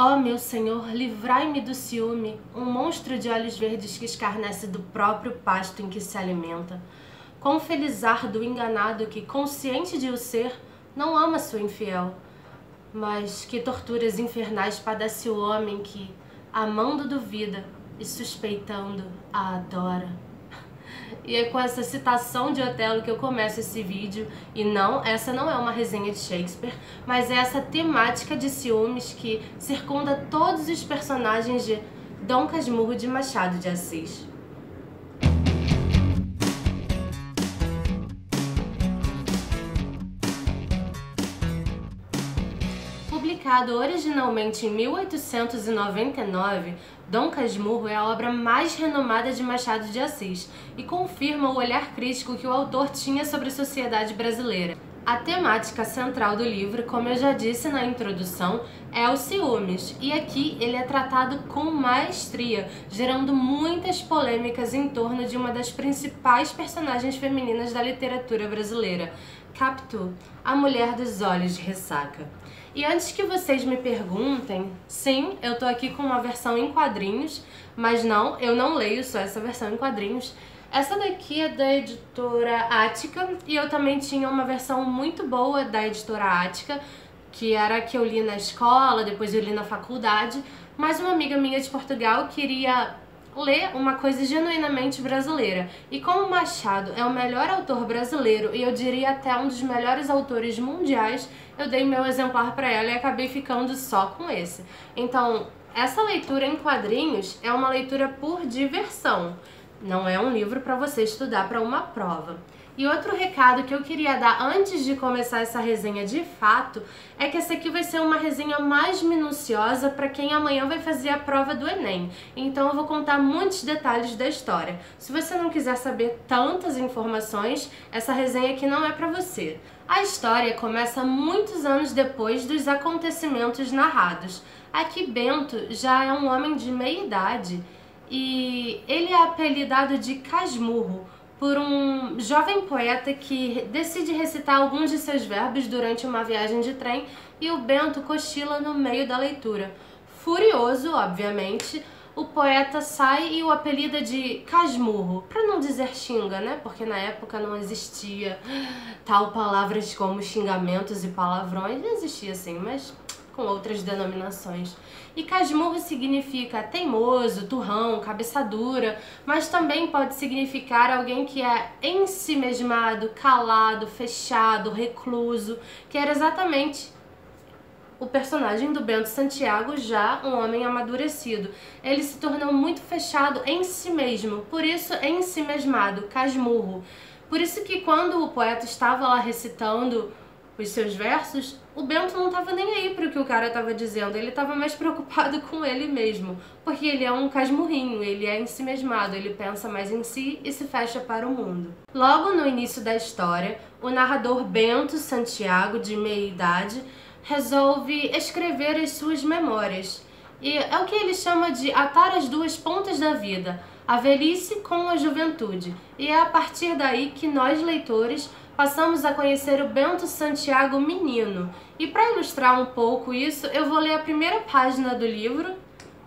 Ó meu Senhor, livrai-me do ciúme, um monstro de olhos verdes que escarnece do próprio pasto em que se alimenta. Quão felizardo do enganado que, consciente de o ser, não ama sua infiel. Mas que torturas infernais padece o homem que, amando duvida e suspeitando, a adora. E é com essa citação de Otelo que eu começo esse vídeo. E não, essa não é uma resenha de Shakespeare, mas é essa temática de ciúmes que circunda todos os personagens de Dom Casmurro de Machado de Assis. Publicado originalmente em 1899, Dom Casmurro é a obra mais renomada de Machado de Assis e confirma o olhar crítico que o autor tinha sobre a sociedade brasileira. A temática central do livro, como eu já disse na introdução, é o ciúmes, e aqui ele é tratado com maestria, gerando muitas polêmicas em torno de uma das principais personagens femininas da literatura brasileira, Capitu, a mulher dos olhos de ressaca. E antes que vocês me perguntem, sim, eu tô aqui com uma versão em quadrinhos, mas não, eu não leio só essa versão em quadrinhos. Essa daqui é da editora Ática, e eu também tinha uma versão muito boa da editora Ática, que era a que eu li na escola, depois eu li na faculdade, mas uma amiga minha de Portugal queria ler uma coisa genuinamente brasileira. E como Machado é o melhor autor brasileiro, e eu diria até um dos melhores autores mundiais, eu dei meu exemplar para ela e acabei ficando só com esse. Então, essa leitura em quadrinhos é uma leitura por diversão. Não é um livro para você estudar para uma prova. E outro recado que eu queria dar antes de começar essa resenha de fato é que essa aqui vai ser uma resenha mais minuciosa para quem amanhã vai fazer a prova do Enem. Então eu vou contar muitos detalhes da história. Se você não quiser saber tantas informações, essa resenha aqui não é para você. A história começa muitos anos depois dos acontecimentos narrados. Aqui Bento já é um homem de meia idade e ele é apelidado de Casmurro por um jovem poeta que decide recitar alguns de seus verbos durante uma viagem de trem e o Bento cochila no meio da leitura. Furioso, obviamente, o poeta sai e o apelida de Casmurro, para não dizer xinga, né? Porque na época não existia tal palavras como xingamentos e palavrões, não existia assim, mas com outras denominações. E Casmurro significa teimoso, turrão, cabeça dura, mas também pode significar alguém que é ensimesmado, calado, fechado, recluso, que era exatamente o personagem do Bento Santiago, já um homem amadurecido. Ele se tornou muito fechado em si mesmo, por isso ensimesmado, Casmurro. Por isso que quando o poeta estava lá recitando os seus versos, o Bento não estava nem aí para o que o cara estava dizendo, ele estava mais preocupado com ele mesmo, porque ele é um casmurrinho, ele é ensimesmado, ele pensa mais em si e se fecha para o mundo. Logo no início da história, o narrador Bento Santiago, de meia idade, resolve escrever as suas memórias. E é o que ele chama de atar as duas pontas da vida, a velhice com a juventude. E é a partir daí que nós, leitores, passamos a conhecer o Bento Santiago menino. E para ilustrar um pouco isso, eu vou ler a primeira página do livro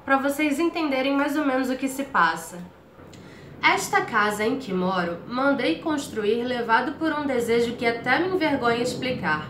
para vocês entenderem mais ou menos o que se passa. Esta casa em que moro, mandei construir levado por um desejo que até me envergonha explicar.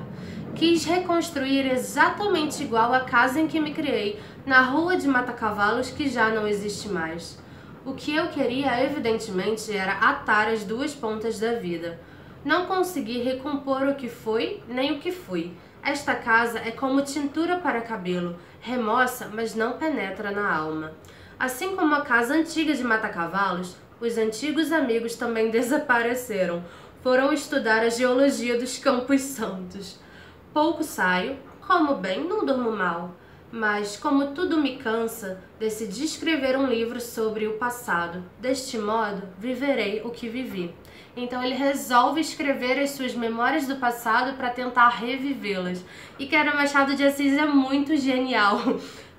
Quis reconstruir exatamente igual à casa em que me criei, na rua de Matacavalos, que já não existe mais. O que eu queria, evidentemente, era atar as duas pontas da vida. Não consegui recompor o que foi, nem o que fui. Esta casa é como tintura para cabelo, remoça, mas não penetra na alma. Assim como a casa antiga de Matacavalos, os antigos amigos também desapareceram. Foram estudar a geologia dos Campos Santos. Pouco saio, como bem, não durmo mal. Mas, como tudo me cansa, decidi escrever um livro sobre o passado. Deste modo, viverei o que vivi. Então ele resolve escrever as suas memórias do passado para tentar revivê-las. E cara, Machado de Assis é muito genial.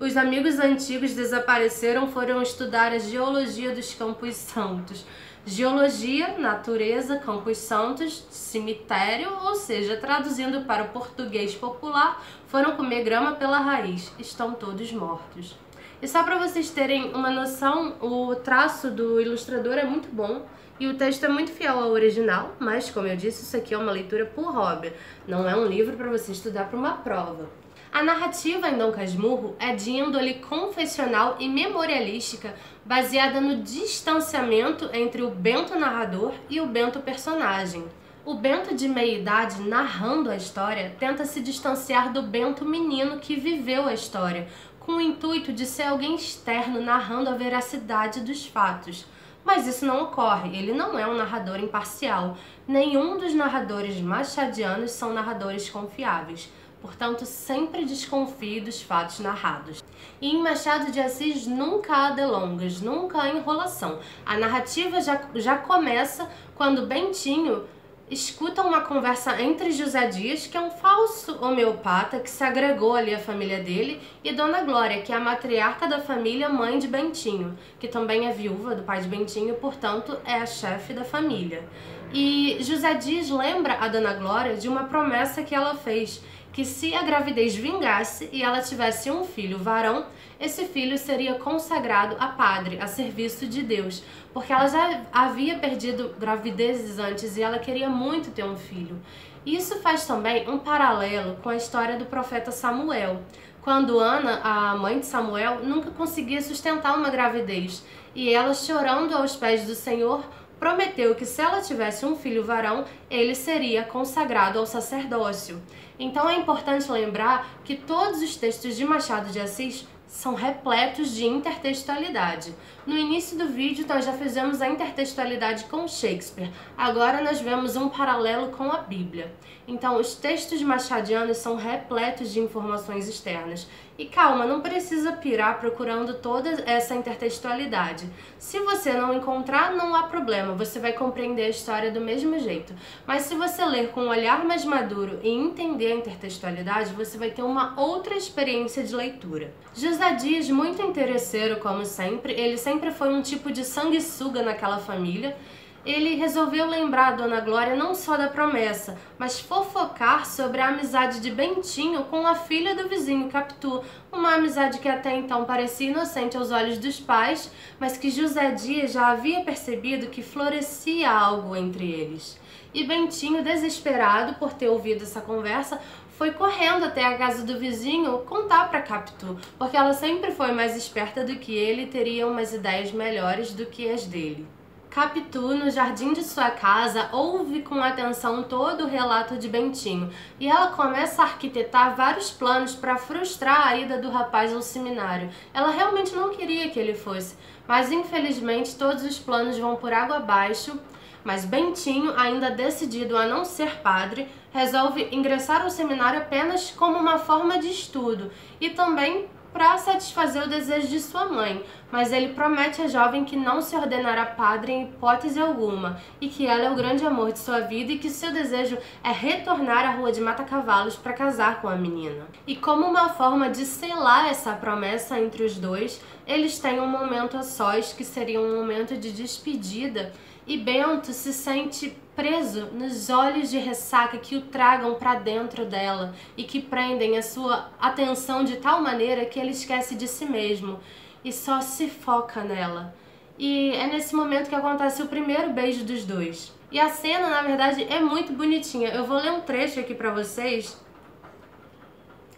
Os amigos antigos desapareceram, foram estudar a geologia dos Campos Santos. Geologia, natureza, Campos Santos, cemitério, ou seja, traduzindo para o português popular, foram comer grama pela raiz, estão todos mortos. E só para vocês terem uma noção, o traço do ilustrador é muito bom e o texto é muito fiel ao original, mas, como eu disse, isso aqui é uma leitura por hobby, não é um livro para você estudar para uma prova. A narrativa em Dom Casmurro é de índole confessional e memorialística, baseada no distanciamento entre o Bento narrador e o Bento personagem. O Bento de meia-idade, narrando a história, tenta se distanciar do Bento menino que viveu a história, com o intuito de ser alguém externo narrando a veracidade dos fatos. Mas isso não ocorre, ele não é um narrador imparcial. Nenhum dos narradores machadianos são narradores confiáveis. Portanto, sempre desconfie dos fatos narrados. E em Machado de Assis nunca há delongas, nunca há enrolação. A narrativa já começa quando Bentinho escuta uma conversa entre José Dias, que é um falso homeopata que se agregou ali à família dele, e Dona Glória, que é a matriarca da família, mãe de Bentinho, que também é viúva do pai de Bentinho, portanto é a chefe da família. E José Dias lembra a Dona Glória de uma promessa que ela fez, que se a gravidez vingasse e ela tivesse um filho varão, esse filho seria consagrado a padre, a serviço de Deus, porque ela já havia perdido gravidezes antes e ela queria muito ter um filho. Isso faz também um paralelo com a história do profeta Samuel, quando Ana, a mãe de Samuel, nunca conseguia sustentar uma gravidez, e ela, chorando aos pés do Senhor, prometeu que se ela tivesse um filho varão, ele seria consagrado ao sacerdócio. Então é importante lembrar que todos os textos de Machado de Assis são repletos de intertextualidade. No início do vídeo nós já fizemos a intertextualidade com Shakespeare, agora nós vemos um paralelo com a Bíblia. Então os textos machadianos são repletos de informações externas. E calma, não precisa pirar procurando toda essa intertextualidade. Se você não encontrar, não há problema, você vai compreender a história do mesmo jeito. Mas se você ler com um olhar mais maduro e entender a intertextualidade, você vai ter uma outra experiência de leitura. José Dias, muito interesseiro como sempre, ele sempre foi um tipo de sanguessuga naquela família. Ele resolveu lembrar a Dona Glória não só da promessa, mas fofocar sobre a amizade de Bentinho com a filha do vizinho Capitu, uma amizade que até então parecia inocente aos olhos dos pais, mas que José Dias já havia percebido que florescia algo entre eles. E Bentinho, desesperado por ter ouvido essa conversa, foi correndo até a casa do vizinho contar para Capitu, porque ela sempre foi mais esperta do que ele e teria umas ideias melhores do que as dele. Capitu, no jardim de sua casa, ouve com atenção todo o relato de Bentinho e ela começa a arquitetar vários planos para frustrar a ida do rapaz ao seminário. Ela realmente não queria que ele fosse, mas infelizmente todos os planos vão por água abaixo. Mas Bentinho, ainda decidido a não ser padre, resolve ingressar ao seminário apenas como uma forma de estudo e também para satisfazer o desejo de sua mãe, mas ele promete à jovem que não se ordenará padre em hipótese alguma e que ela é o grande amor de sua vida e que seu desejo é retornar à rua de Mata-Cavalos para casar com a menina. E como uma forma de selar essa promessa entre os dois, eles têm um momento a sós que seria um momento de despedida e Bento se sente preso nos olhos de ressaca que o tragam para dentro dela e que prendem a sua atenção de tal maneira que ele esquece de si mesmo e só se foca nela. E é nesse momento que acontece o primeiro beijo dos dois. E a cena, na verdade, é muito bonitinha. Eu vou ler um trecho aqui para vocês.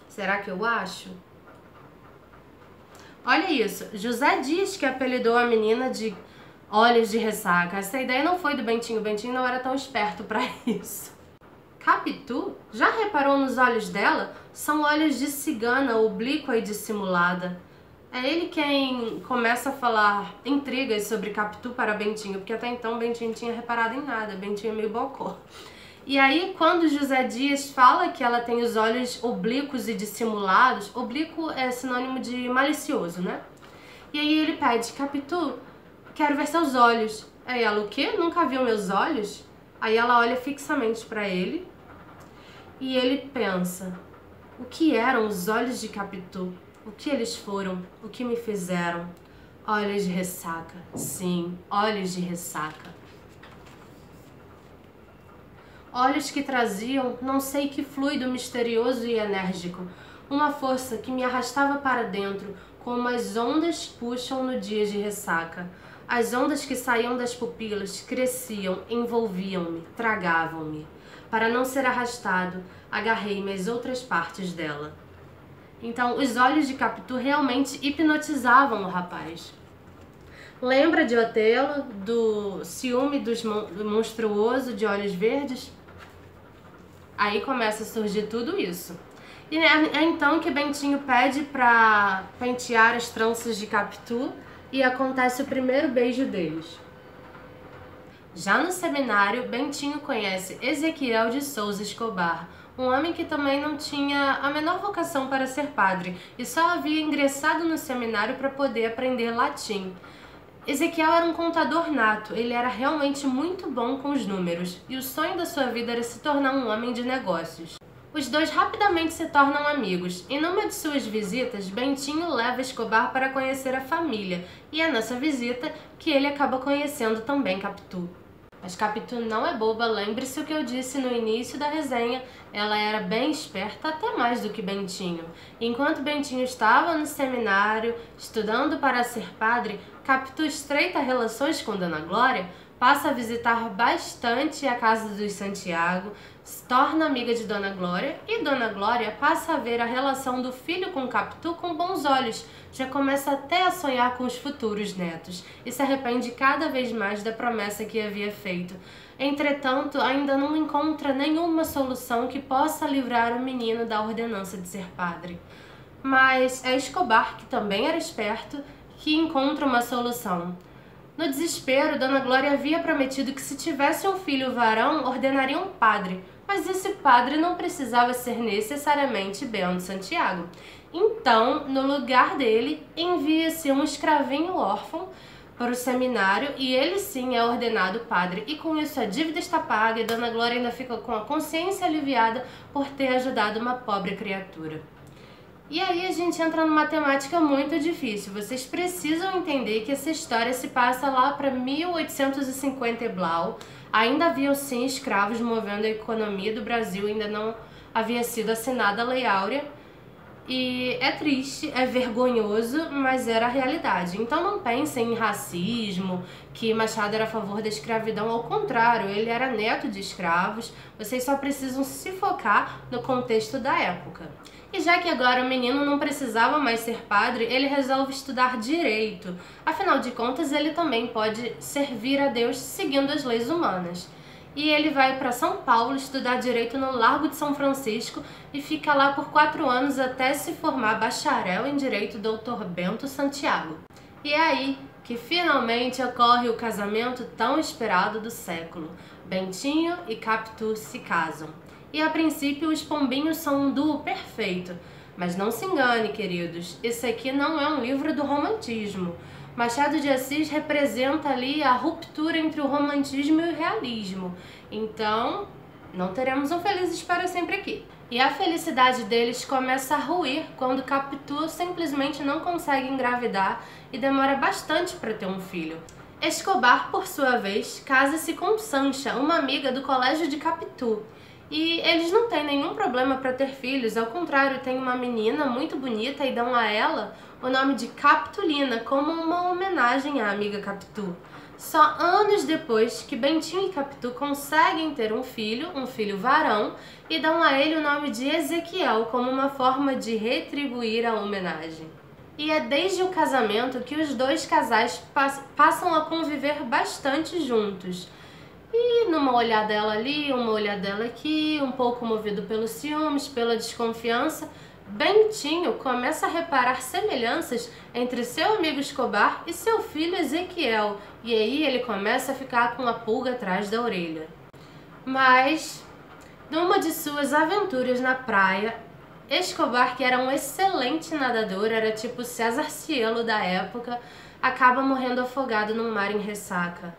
Será que eu acho? Olha isso. José diz que apelidou a menina de olhos de ressaca. Essa ideia não foi do Bentinho. O Bentinho não era tão esperto para isso. Capitu, já reparou nos olhos dela? São olhos de cigana, oblíqua e dissimulada. É ele quem começa a falar intrigas sobre Capitu para Bentinho, porque até então Bentinho não tinha reparado em nada. Bentinho é meio bocó. E aí, quando José Dias fala que ela tem os olhos oblíquos e dissimulados, oblíquo é sinônimo de malicioso, né? E aí ele pede, Capitu, quero ver seus olhos. Aí ela, o quê? Nunca viu meus olhos? Aí ela olha fixamente para ele e ele pensa, o que eram os olhos de Capitu? O que eles foram? O que me fizeram? Olhos de ressaca. Sim, olhos de ressaca. Olhos que traziam não sei que fluido misterioso e enérgico, uma força que me arrastava para dentro, como as ondas puxam no dia de ressaca. As ondas que saíam das pupilas cresciam, envolviam-me, tragavam-me. Para não ser arrastado, agarrei-me às outras partes dela. Então, os olhos de Capitu realmente hipnotizavam o rapaz. Lembra de Otelo, do ciúme do monstruoso de olhos verdes? Aí começa a surgir tudo isso. E é então que Bentinho pede para pentear as tranças de Capitu e acontece o primeiro beijo deles. Já no seminário, Bentinho conhece Ezequiel de Souza Escobar, um homem que também não tinha a menor vocação para ser padre e só havia ingressado no seminário para poder aprender latim. Ezequiel era um contador nato, ele era realmente muito bom com os números e o sonho da sua vida era se tornar um homem de negócios. Os dois rapidamente se tornam amigos e numa de suas visitas, Bentinho leva Escobar para conhecer a família e é nessa visita que ele acaba conhecendo também Capitu. Mas Capitu não é boba, lembre-se o que eu disse no início da resenha, ela era bem esperta, até mais do que Bentinho. Enquanto Bentinho estava no seminário, estudando para ser padre, Capitu estreita relações com Dona Glória, passa a visitar bastante a casa dos Santiago, se torna amiga de Dona Glória e Dona Glória passa a ver a relação do filho com Capitu com bons olhos, já começa até a sonhar com os futuros netos e se arrepende cada vez mais da promessa que havia feito. Entretanto, ainda não encontra nenhuma solução que possa livrar o menino da ordenança de ser padre. Mas é Escobar, que também era esperto, que encontra uma solução. No desespero, Dona Glória havia prometido que se tivesse um filho varão, ordenaria um padre, mas esse padre não precisava ser necessariamente Bento Santiago. Então, no lugar dele, envia-se um escravinho órfão para o seminário e ele sim é ordenado padre. E com isso a dívida está paga e Dona Glória ainda fica com a consciência aliviada por ter ajudado uma pobre criatura. E aí a gente entra numa temática muito difícil. Vocês precisam entender que essa história se passa lá para 1850 e blau. Ainda haviam sim escravos movendo a economia do Brasil, ainda não havia sido assinada a Lei Áurea. E é triste, é vergonhoso, mas era a realidade. Então não pensem em racismo, que Machado era a favor da escravidão. Ao contrário, ele era neto de escravos. Vocês só precisam se focar no contexto da época. E já que agora o menino não precisava mais ser padre, ele resolve estudar direito. Afinal de contas, ele também pode servir a Deus seguindo as leis humanas. E ele vai para São Paulo estudar direito no Largo de São Francisco e fica lá por 4 anos até se formar bacharel em direito Dr. Bento Santiago. E é aí que finalmente ocorre o casamento tão esperado do século. Bentinho e Capitu se casam. E a princípio os pombinhos são um duo perfeito. Mas não se engane, queridos, esse aqui não é um livro do romantismo. Machado de Assis representa ali a ruptura entre o romantismo e o realismo. Então, não teremos um felizes para sempre aqui. E a felicidade deles começa a ruir quando Capitu simplesmente não consegue engravidar e demora bastante para ter um filho. Escobar, por sua vez, casa-se com Sancha, uma amiga do colégio de Capitu. E eles não têm nenhum problema para ter filhos, ao contrário, tem uma menina muito bonita e dão a ela o nome de Capitulina, como uma homenagem à amiga Capitu. Só anos depois que Bentinho e Capitu conseguem ter um filho varão, e dão a ele o nome de Ezequiel, como uma forma de retribuir a homenagem. E é desde o casamento que os dois casais passam a conviver bastante juntos. E numa olhada dela ali, uma olhada dela aqui, um pouco movido pelos ciúmes, pela desconfiança, Bentinho começa a reparar semelhanças entre seu amigo Escobar e seu filho Ezequiel, e aí ele começa a ficar com a pulga atrás da orelha. Mas, numa de suas aventuras na praia, Escobar, que era um excelente nadador, era tipo César Cielo da época, acaba morrendo afogado num mar em ressaca.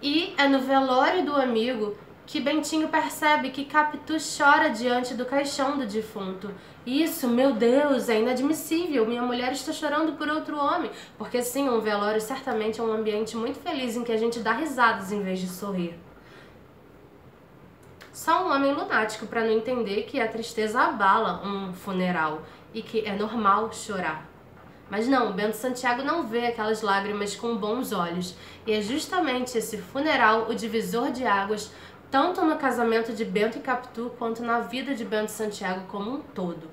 E é no velório do amigo que Bentinho percebe que Capitu chora diante do caixão do defunto. Isso, meu Deus, é inadmissível, minha mulher está chorando por outro homem. Porque sim, um velório certamente é um ambiente muito feliz em que a gente dá risadas em vez de sorrir. Só um homem lunático para não entender que a tristeza abala um funeral e que é normal chorar. Mas não, Bento Santiago não vê aquelas lágrimas com bons olhos. E é justamente esse funeral o divisor de águas, tanto no casamento de Bento e Capitu, quanto na vida de Bento Santiago como um todo.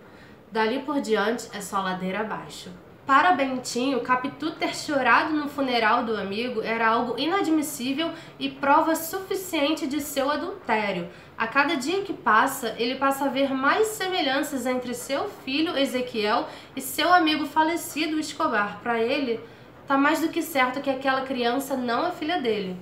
Dali por diante é só ladeira abaixo. Para Bentinho, Capitu ter chorado no funeral do amigo era algo inadmissível e prova suficiente de seu adultério. A cada dia que passa, ele passa a ver mais semelhanças entre seu filho Ezequiel e seu amigo falecido Escobar. Para ele, tá mais do que certo que aquela criança não é filha dele.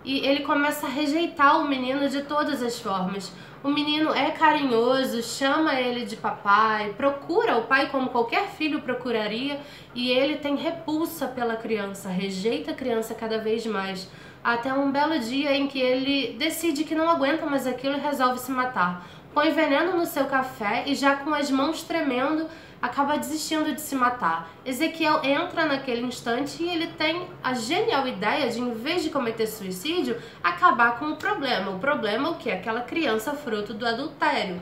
E ele começa a rejeitar o menino de todas as formas. O menino é carinhoso, chama ele de papai, procura o pai como qualquer filho procuraria, e ele tem repulsa pela criança, rejeita a criança cada vez mais. Até um belo dia em que ele decide que não aguenta mais aquilo e resolve se matar. Põe veneno no seu café e, já com as mãos tremendo, acaba desistindo de se matar. Ezequiel entra naquele instante e ele tem a genial ideia de, em vez de cometer suicídio, acabar com o problema. O problema é o quê? Aquela criança fruto do adultério.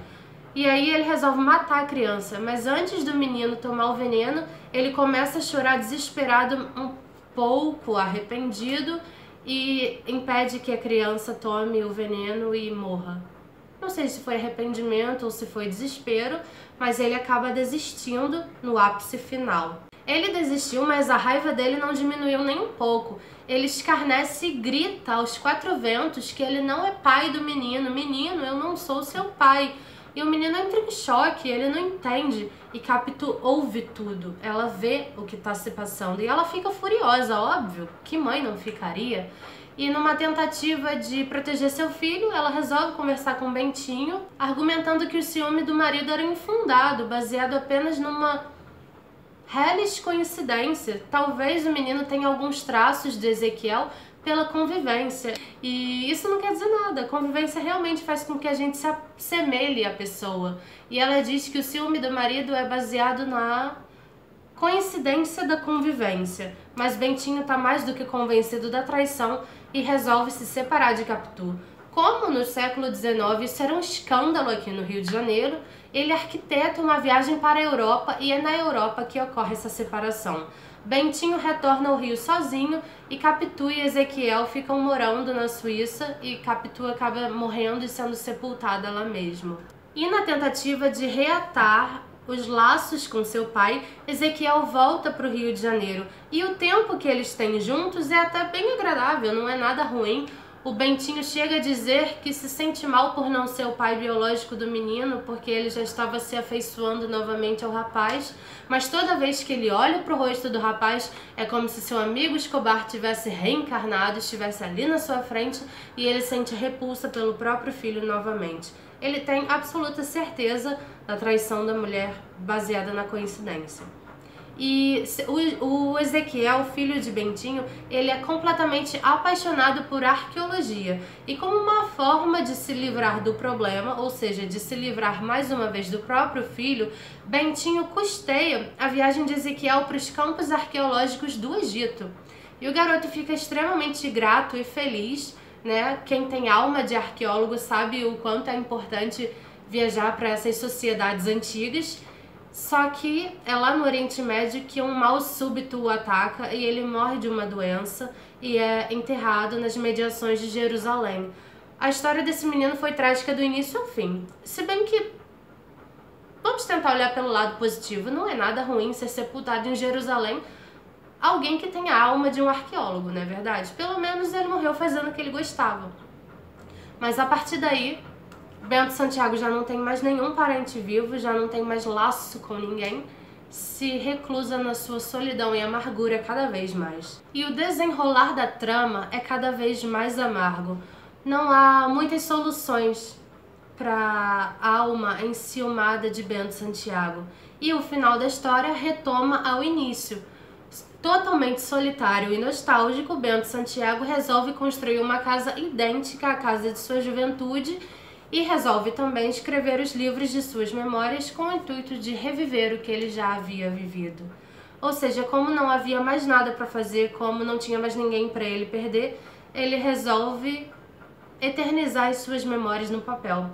E aí ele resolve matar a criança, mas antes do menino tomar o veneno, ele começa a chorar desesperado, um pouco arrependido, e impede que a criança tome o veneno e morra. Não sei se foi arrependimento ou se foi desespero, mas ele acaba desistindo no ápice final. Ele desistiu, mas a raiva dele não diminuiu nem um pouco. Ele escarnece e grita aos quatro ventos que ele não é pai do menino. Menino, eu não sou seu pai. E o menino entra em choque, ele não entende. E Capitu ouve tudo, ela vê o que está se passando e ela fica furiosa, óbvio, que mãe não ficaria? E numa tentativa de proteger seu filho, ela resolve conversar com Bentinho, argumentando que o ciúme do marido era infundado, baseado apenas numa reles coincidência. Talvez o menino tenha alguns traços de Ezequiel pela convivência. E isso não quer dizer nada. A convivência realmente faz com que a gente se assemelhe à pessoa. E ela diz que o ciúme do marido é baseado na coincidência da convivência. Mas Bentinho está mais do que convencido da traição e resolve se separar de Capitu. Como no século XIX isso era um escândalo aqui no Rio de Janeiro, ele arquiteta uma viagem para a Europa e é na Europa que ocorre essa separação. Bentinho retorna ao Rio sozinho e Capitu e Ezequiel ficam morando na Suíça e Capitu acaba morrendo e sendo sepultada lá mesmo. E na tentativa de reatar os laços com seu pai, Ezequiel volta para o Rio de Janeiro. E o tempo que eles têm juntos é até bem agradável, não é nada ruim. O Bentinho chega a dizer que se sente mal por não ser o pai biológico do menino, porque ele já estava se afeiçoando novamente ao rapaz, mas toda vez que ele olha para o rosto do rapaz, é como se seu amigo Escobar tivesse reencarnado, estivesse ali na sua frente, e ele sente repulsa pelo próprio filho novamente. Ele tem absoluta certeza da traição da mulher baseada na coincidência. E o Ezequiel, filho de Bentinho, ele é completamente apaixonado por arqueologia. E como uma forma de se livrar do problema, ou seja, de se livrar mais uma vez do próprio filho, Bentinho custeia a viagem de Ezequiel para os campos arqueológicos do Egito. E o garoto fica extremamente grato e feliz, né? Quem tem alma de arqueólogo sabe o quanto é importante viajar para essas sociedades antigas. Só que é lá no Oriente Médio que um mal súbito o ataca e ele morre de uma doença e é enterrado nas mediações de Jerusalém. A história desse menino foi trágica do início ao fim. Se bem que, vamos tentar olhar pelo lado positivo, não é nada ruim ser sepultado em Jerusalém alguém que tem a alma de um arqueólogo, não é verdade? Pelo menos ele morreu fazendo o que ele gostava. Mas a partir daí, Bento Santiago já não tem mais nenhum parente vivo, já não tem mais laço com ninguém, se reclusa na sua solidão e amargura cada vez mais. E o desenrolar da trama é cada vez mais amargo. Não há muitas soluções para a alma enciumada de Bento Santiago. E o final da história retoma ao início. Totalmente solitário e nostálgico, Bento Santiago resolve construir uma casa idêntica à casa de sua juventude e resolve também escrever os livros de suas memórias com o intuito de reviver o que ele já havia vivido. Ou seja, como não havia mais nada para fazer, como não tinha mais ninguém para ele perder, ele resolve eternizar as suas memórias no papel.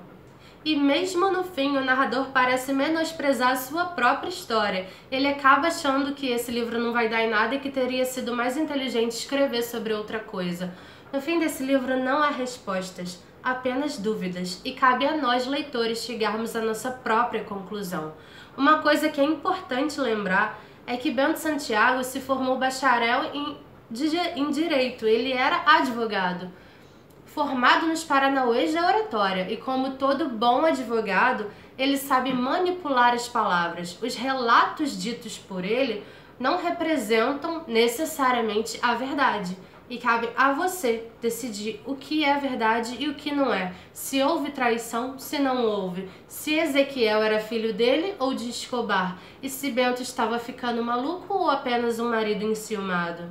E mesmo no fim, o narrador parece menosprezar a sua própria história. Ele acaba achando que esse livro não vai dar em nada e que teria sido mais inteligente escrever sobre outra coisa. No fim desse livro não há respostas, apenas dúvidas, e cabe a nós, leitores, chegarmos à nossa própria conclusão. Uma coisa que é importante lembrar é que Bento Santiago se formou bacharel em Direito, ele era advogado, formado nos Paranauês da oratória, e como todo bom advogado, ele sabe manipular as palavras. Os relatos ditos por ele não representam necessariamente a verdade, e cabe a você decidir o que é verdade e o que não é, se houve traição, se não houve, se Ezequiel era filho dele ou de Escobar, e se Bento estava ficando maluco ou apenas um marido enciumado.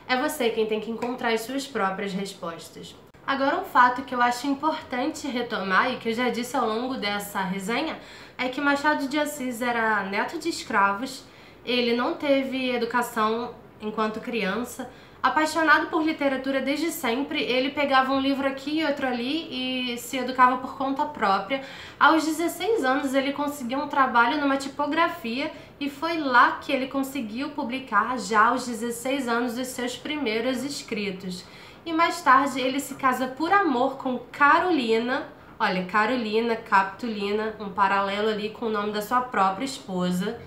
É você quem tem que encontrar as suas próprias respostas. Agora, um fato que eu acho importante retomar e que eu já disse ao longo dessa resenha é que Machado de Assis era neto de escravos, ele não teve educação enquanto criança, apaixonado por literatura desde sempre, ele pegava um livro aqui e outro ali e se educava por conta própria. Aos 16 anos ele conseguiu um trabalho numa tipografia e foi lá que ele conseguiu publicar, já aos 16 anos, os seus primeiros escritos. E mais tarde ele se casa por amor com Carolina, olha, Carolina Capitolina, um paralelo ali com o nome da sua própria esposa.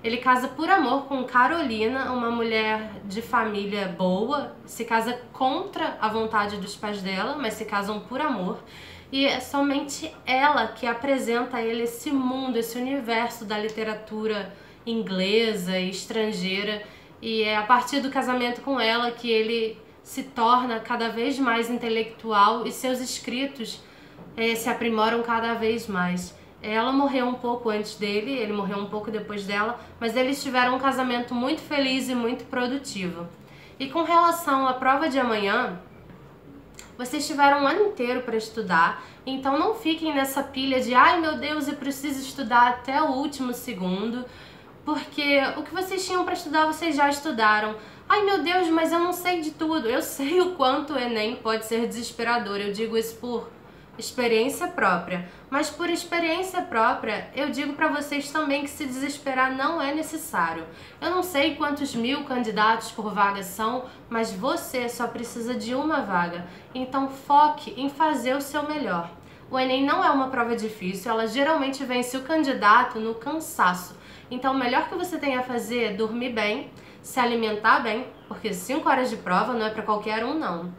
Ele casa por amor com Carolina, uma mulher de família boa, se casa contra a vontade dos pais dela, mas se casam por amor. E é somente ela que apresenta a ele esse mundo, esse universo da literatura inglesa e estrangeira. E é a partir do casamento com ela que ele se torna cada vez mais intelectual e seus escritos se aprimoram cada vez mais. Ela morreu um pouco antes dele, ele morreu um pouco depois dela, mas eles tiveram um casamento muito feliz e muito produtivo. E com relação à prova de amanhã, vocês tiveram um ano inteiro para estudar, então não fiquem nessa pilha de ai meu Deus, eu preciso estudar até o último segundo, porque o que vocês tinham para estudar vocês já estudaram. Ai meu Deus, mas eu não sei de tudo. Eu sei o quanto o Enem pode ser desesperador, eu digo isso por experiência própria. Mas por experiência própria, eu digo para vocês também que se desesperar não é necessário. Eu não sei quantos mil candidatos por vaga são, mas você só precisa de uma vaga. Então foque em fazer o seu melhor. O Enem não é uma prova difícil, ela geralmente vence o candidato no cansaço. Então o melhor que você tem a fazer é dormir bem, se alimentar bem, porque 5 horas de prova não é para qualquer um não.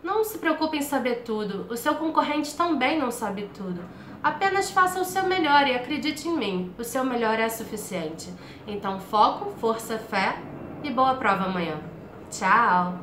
Não se preocupe em saber tudo, o seu concorrente também não sabe tudo. Apenas faça o seu melhor e acredite em mim, o seu melhor é suficiente. Então foco, força, fé e boa prova amanhã. Tchau!